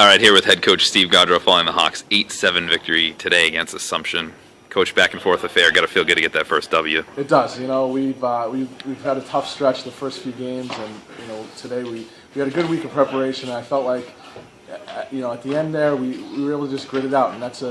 All right, here with head coach Steve Gaudreau following the Hawks' 8-7 victory today against Assumption. Coach, back and forth affair. Got to feel good to get that first W. It does. You know, we've had a tough stretch the first few games, and you know, today we had a good week of preparation. And I felt like, you know, at the end there, we were able to just grit it out, and that's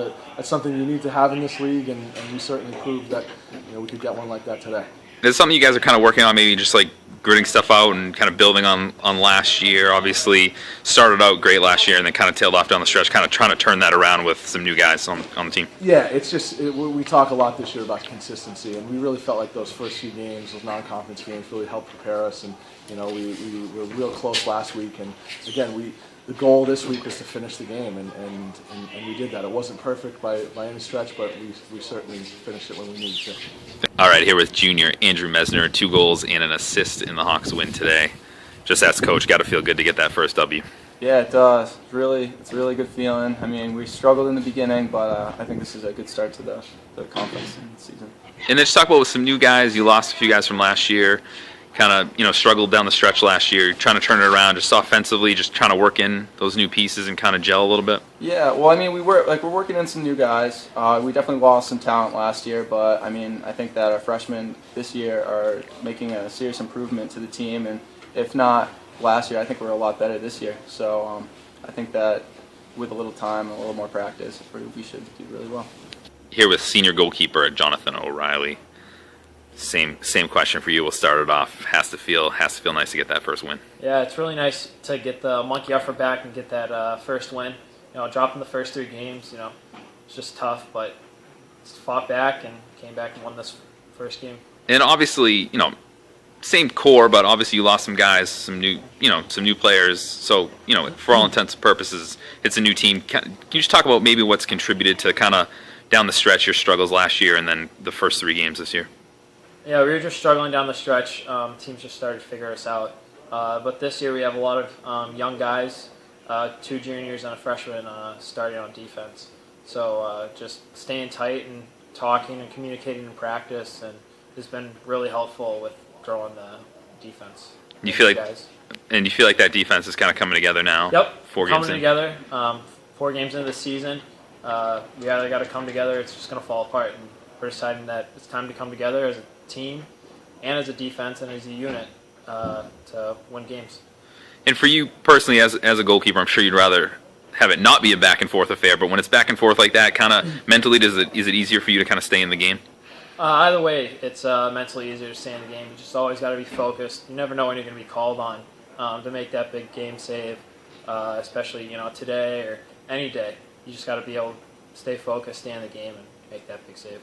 something you need to have in this league, and we certainly proved that, you know, we could get one like that today. Is it something you guys are kind of working on, maybe just like gritting stuff out and kind of building on last year? Obviously, started out great last year and then kind of tailed off down the stretch, kind of trying to turn that around with some new guys on the team. Yeah, it's just we talk a lot this year about consistency, and we really felt like those first few games, those non-conference games, really helped prepare us. And you know, we were real close last week, and again, the goal this week was to finish the game, and we did that. It wasn't perfect by any stretch, but we certainly finished it when we needed to. All right, here with junior Andrew Messner, 2 goals and an assist in the Hawks win today. Just ask Coach, got to feel good to get that first W. Yeah, it does. It's a really good feeling. I mean, we struggled in the beginning, but I think this is a good start to the conference season. And then just talk about with some new guys. You lost a few guys from last year. Kind of, you know, struggled down the stretch last year, trying to turn it around, just offensively, just trying to work in those new pieces and kind of gel a little bit. Yeah, well, I mean, we're working in some new guys. We definitely lost some talent last year, but I mean, I think that our freshmen this year are making a serious improvement to the team, and if not last year, I think we're a lot better this year. So I think that with a little time and a little more practice, we should do really well. Here with senior goalkeeper Jonathon O'Reilly. Same question for you. We'll start it off. Has to feel nice to get that first win. Yeah, it's really nice to get the monkey off our back and get that first win. You know, dropping the first 3 games, you know, it's just tough, but fought back and came back and won this first game. And obviously, you know, same core, but obviously you lost some guys, some new players. So, you know, for all intents and purposes, it's a new team. Can you just talk about maybe what's contributed to kind of down the stretch your struggles last year and then the first 3 games this year? Yeah, we were just struggling down the stretch. Teams just started to figure us out. But this year we have a lot of young guys, 2 juniors and a freshman starting on defense. So just staying tight and talking and communicating in practice and has been really helpful with growing the defense. You feel like that defense is kind of coming together now? Yep, 4 games coming together. 4 games into the season. We either got to come together, it's just going to fall apart. And we're deciding that it's time to come together as a team and as a defense and as a unit to win games. And for you personally, as a goalkeeper, I'm sure you'd rather have it not be a back and forth affair. But when it's back and forth like that, kind of mentally, is it easier for you to kind of stay in the game? Either way, it's mentally easier to stay in the game. You just always got to be focused. You never know when you're going to be called on to make that big game save, especially today or any day. You just got to be able to stay focused, stay in the game, and make that big save.